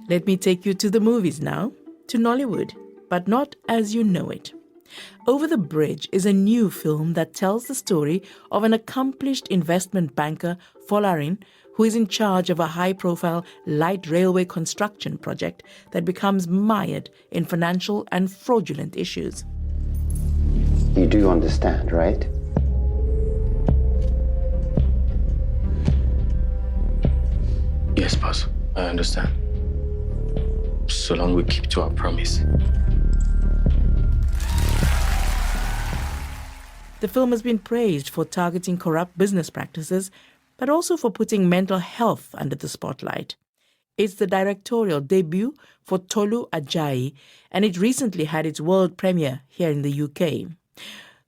Let me take you to the movies now, to Nollywood, but not as you know it. Over the Bridge is a new film that tells the story of an accomplished investment banker, Folarin, who is in charge of a high-profile light railway construction project that becomes mired in financial and fraudulent issues. You do understand, right? Yes, boss. I understand. So long we keep to our promise. The film has been praised for targeting corrupt business practices, but also for putting mental health under the spotlight. It's the directorial debut for Tolu Ajayi, and it recently had its world premiere here in the UK.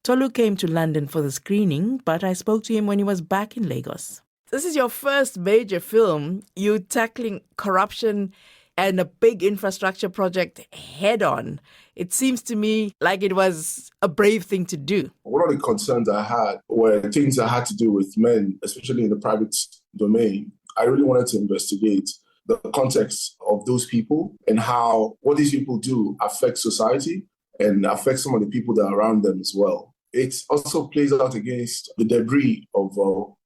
Tolu came to London for the screening, but I spoke to him when he was back in Lagos. This is your first major film. You tackling corruption and a big infrastructure project head-on. It seems to me like it was a brave thing to do. One of the concerns I had were things that had to do with men, especially in the private domain. I really wanted to investigate the context of those people and how what these people do affects society and affects some of the people that are around them as well. It also plays out against the debris of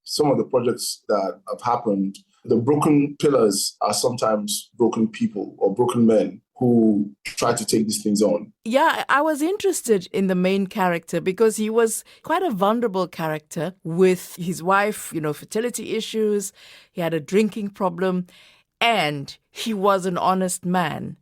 some of the projects that have happened. The broken pillars are sometimes broken people or broken men who try to take these things on. Yeah, I was interested in the main character because he was quite a vulnerable character with his wife, fertility issues. He had a drinking problem and he was an honest man.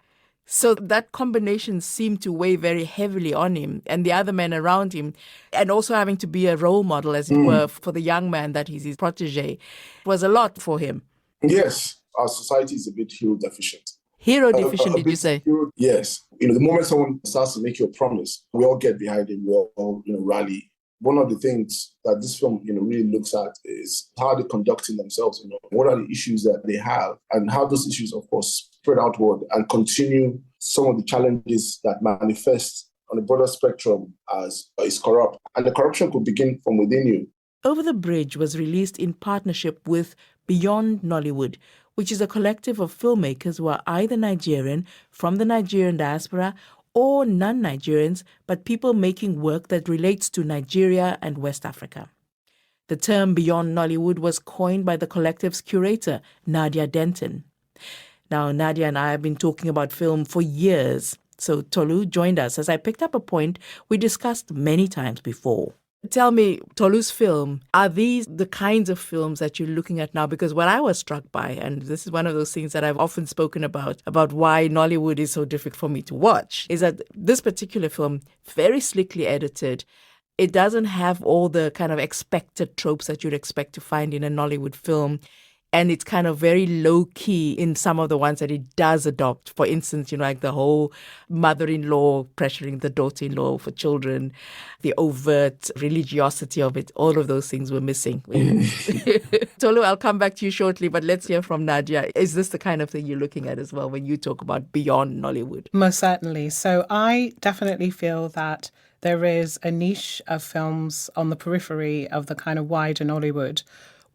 So that combination seemed to weigh very heavily on him and the other men around him, and also having to be a role model, as it were, for the young man that he's his protege. It was a lot for him. Yes, our society is a bit hero deficient. Hero deficient, did you say? Yes. The moment someone starts to make you a promise, we all get behind him, we all rally. One of the things that this film really looks at is how they're conducting themselves, what are the issues that they have, and how those issues, of course, spread outward and continue some of the challenges that manifest on a broader spectrum as is corrupt. And the corruption could begin from within you. Over the Bridge was released in partnership with Beyond Nollywood, which is a collective of filmmakers who are either Nigerian, from the Nigerian diaspora, or non-Nigerians, but people making work that relates to Nigeria and West Africa. The term Beyond Nollywood was coined by the collective's curator, Nadia Denton. Now, Nadia and I have been talking about film for years, so Tolu joined us as I picked up a point we discussed many times before. Tell me, Tolu's film, are these the kinds of films that you're looking at now? Because what I was struck by, and this is one of those things that I've often spoken about why Nollywood is so difficult for me to watch, is that this particular film, very slickly edited, it doesn't have all the kind of expected tropes that you'd expect to find in a Nollywood film. And it's kind of very low-key in some of the ones that it does adopt. For instance, like the whole mother-in-law pressuring the daughter-in-law for children, the overt religiosity of it, all of those things were missing. Tolu, I'll come back to you shortly, but let's hear from Nadia. Is this the kind of thing you're looking at as well when you talk about Beyond Nollywood? Most certainly. So I definitely feel that there is a niche of films on the periphery of the kind of wider Nollywood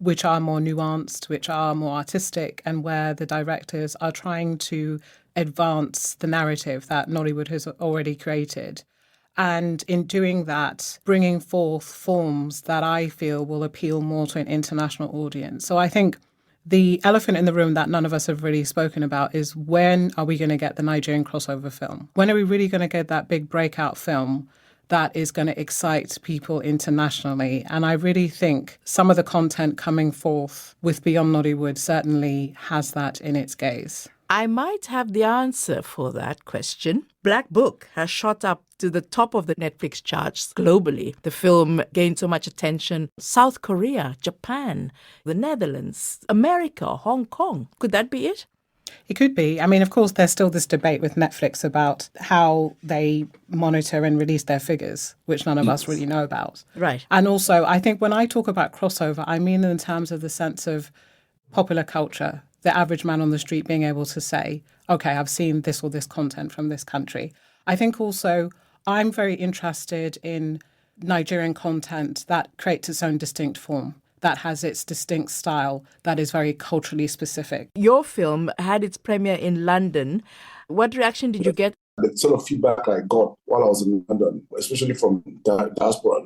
which are more nuanced, which are more artistic, and where the directors are trying to advance the narrative that Nollywood has already created. And in doing that, bringing forth forms that I feel will appeal more to an international audience. So I think the elephant in the room that none of us have really spoken about is, when are we going to get the Nigerian crossover film? When are we really going to get that big breakout film that is going to excite people internationally? And I really think some of the content coming forth with Beyond Nollywood certainly has that in its gaze. I might have the answer for that question. Black Book has shot up to the top of the Netflix charts globally. The film gained so much attention. South Korea, Japan, the Netherlands, America, Hong Kong. Could that be it? It could be. I mean, of course, there's still this debate with Netflix about how they monitor and release their figures, which none of us really know about. Right. And also, I think when I talk about crossover, I mean in terms of the sense of popular culture, the average man on the street being able to say, okay, I've seen this or this content from this country. I think also I'm very interested in Nigerian content that creates its own distinct form. that has its distinct style that is very culturally specific. Your film had its premiere in London. What reaction did you get? The sort of feedback I got while I was in London, especially from the diaspora,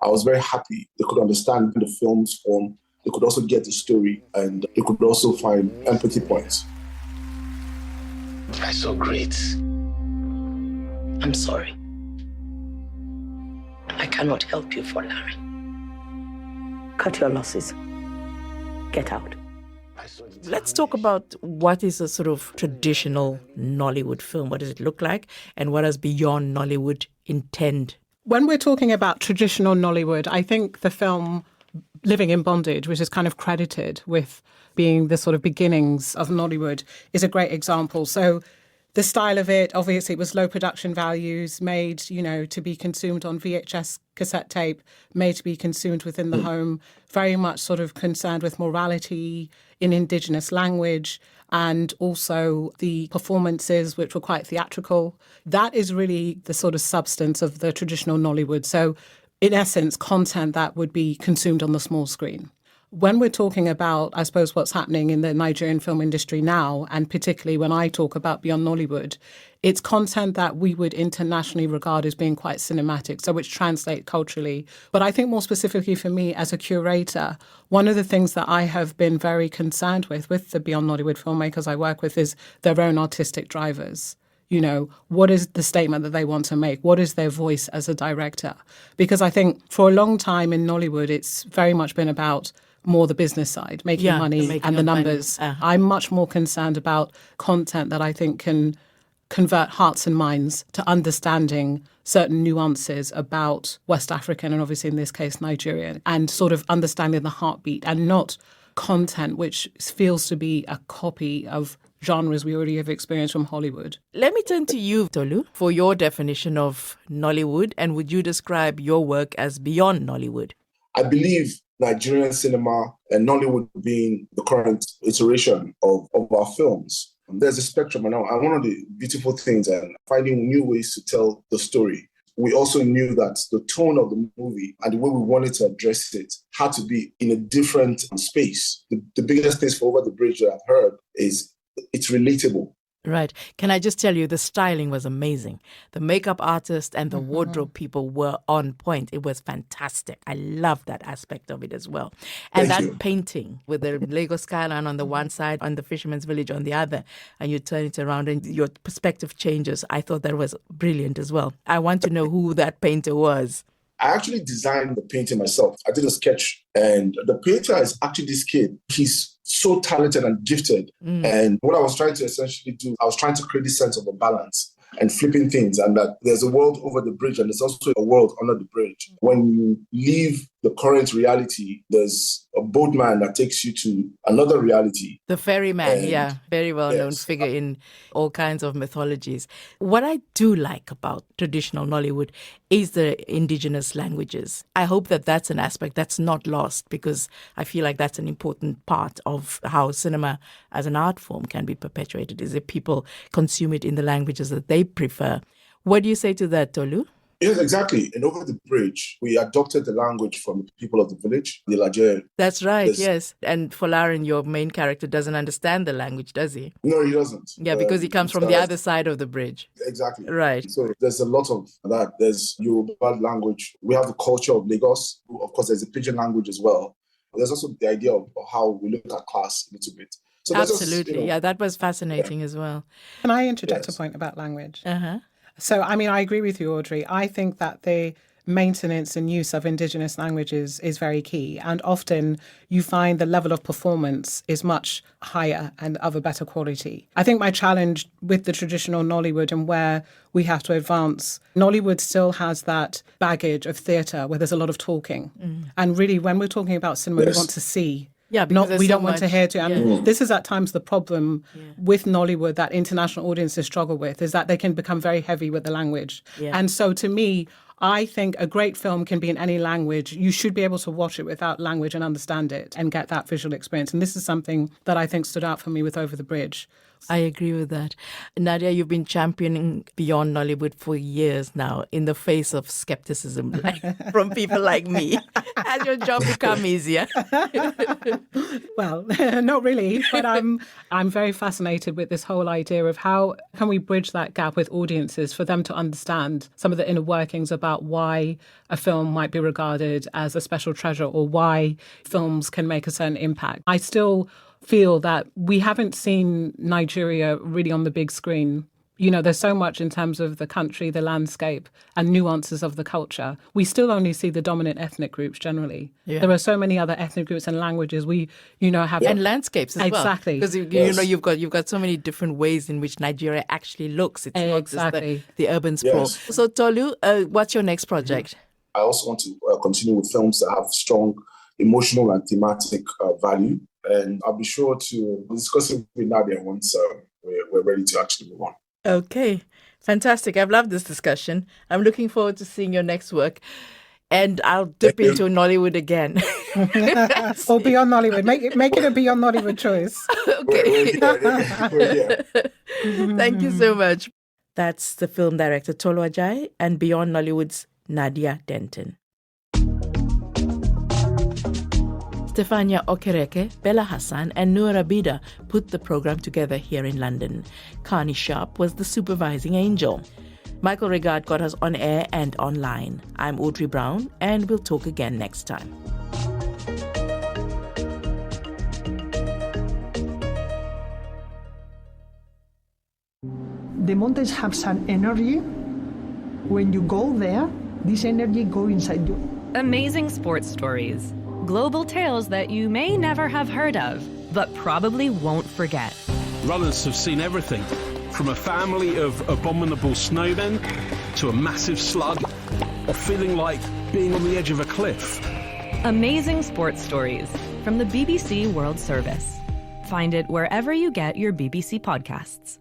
I was very happy. They could understand the film's form. They could also get the story, and they could also find empathy points. That's so great. I'm sorry. I cannot help you for Larry. Cut your losses. Get out. Let's talk about what is a sort of traditional Nollywood film. What does it look like? And what does Beyond Nollywood intend? When we're talking about traditional Nollywood, I think the film Living in Bondage, which is kind of credited with being the sort of beginnings of Nollywood, is a great example. So the style of it, obviously, it was low production values, made, to be consumed on VHS cassette tape, made to be consumed within the home, very much sort of concerned with morality in indigenous language, and also the performances, which were quite theatrical. That is really the sort of substance of the traditional Nollywood. So, in essence, content that would be consumed on the small screen. When we're talking about, I suppose, what's happening in the Nigerian film industry now, and particularly when I talk about Beyond Nollywood, it's content that we would internationally regard as being quite cinematic, so which translate culturally. But I think more specifically for me as a curator, one of the things that I have been very concerned with the Beyond Nollywood filmmakers I work with is their own artistic drivers. What is the statement that they want to make? What is their voice as a director? Because I think for a long time in Nollywood, it's very much been about more the business side, making money and the numbers. I'm much more concerned about content that I think can convert hearts and minds to understanding certain nuances about West African and obviously in this case Nigerian, and sort of understanding the heartbeat, and not content which feels to be a copy of genres we already have experienced from Hollywood. Let me turn to you, Tolu, for your definition of Nollywood, and would you describe your work as Beyond Nollywood? I believe Nigerian cinema and Nollywood being the current iteration of our films. There's a spectrum, and one of the beautiful things and finding new ways to tell the story. We also knew that the tone of the movie and the way we wanted to address it had to be in a different space. The biggest thing for Over the Bridge that I've heard is it's relatable. Right. Can I just tell you, the styling was amazing. The makeup artist and the wardrobe people were on point. It was fantastic. I love that aspect of it as well. And Thank that you. painting with the Lagos skyline on the one side and the Fisherman's Village on the other, and you turn it around and your perspective changes. I thought that was brilliant as well. I want to know who that painter was. I actually designed the painting myself. I did a sketch, and the painter is actually this kid. He's so talented and gifted. And what I was trying to essentially do, I was trying to create this sense of a balance and flipping things, and that there's a world over the bridge and there's also a world under the bridge. When you leave the current reality, there's a boatman that takes you to another reality. The ferryman, very well-known Yes. figure in all kinds of mythologies. What I do like about traditional Nollywood is the indigenous languages. I hope that that's an aspect that's not lost, because I feel like that's an important part of how cinema as an art form can be perpetuated, is that people consume it in the languages that they prefer. What do you say to that, Tolu? Yes, exactly. And Over the Bridge, we adopted the language from the people of the village, the Lajer. That's right, Yes. yes. And Folarin, your main character, doesn't understand the language, does he? No, he doesn't. Yeah, because he comes from the other side of the bridge. Exactly. Right. So there's a lot of that. There's Yoruba language. We have the culture of Lagos. Of course, there's a pidgin language as well. There's also the idea of how we look at class a little bit. So that's just, Absolutely. Yeah, that was fascinating as well. Can I interject Yes. a point about language? Uh-huh. So, I agree with you, Audrey. I think that the maintenance and use of indigenous languages is very key. And often you find the level of performance is much higher and of a better quality. I think my challenge with the traditional Nollywood and where we have to advance, Nollywood still has that baggage of theatre where there's a lot of talking. And really, when we're talking about cinema, Yes. we want to see. Yeah, because there's we so don't want to much- hear to. And yeah. this is at times the problem with Nollywood that international audiences struggle with, is that they can become very heavy with the language. Yeah. And so to me, I think a great film can be in any language. You should be able to watch it without language and understand it and get that visual experience. And this is something that I think stood out for me with Over the Bridge. I agree with that. Nadia, you've been championing Beyond Nollywood for years now in the face of skepticism from people like me. Has your job become easier? Well, not really, but I'm very fascinated with this whole idea of how can we bridge that gap with audiences for them to understand some of the inner workings about why a film might be regarded as a special treasure or why films can make a certain impact. I still feel that we haven't seen Nigeria really on the big screen. You know, there's so much in terms of the country, the landscape, and nuances of the culture. We still only see the dominant ethnic groups generally. Yeah. There are so many other ethnic groups and languages we, have... And landscapes as well. Exactly. Because, you've got so many different ways in which Nigeria actually looks. It's not just the urban sprawl. Yes. So, Tolu, what's your next project? I also want to continue with films that have strong emotional and thematic value. And I'll be sure to discuss it with Nadia once we're ready to actually move on. Okay, fantastic. I've loved this discussion. I'm looking forward to seeing your next work. And I'll dip into Nollywood again. Or Beyond Nollywood. Make it a Beyond Nollywood choice. Okay. Thank you so much. That's the film director Tolu Ajayi and Beyond Nollywood's Nadia Denton. Stefania Okereke, Bella Hassan and Noura Bida put the program together here in London. Carney Sharp was the supervising angel. Michael Regard got us on air and online. I'm Audrey Brown, and we'll talk again next time. The mountains have some energy. When you go there, this energy goes inside you. Amazing sports stories. Global tales that you may never have heard of, but probably won't forget. Runners have seen everything, from a family of abominable snowmen to a massive slug, or feeling like being on the edge of a cliff. Amazing sports stories from the BBC World Service. Find it wherever you get your BBC podcasts.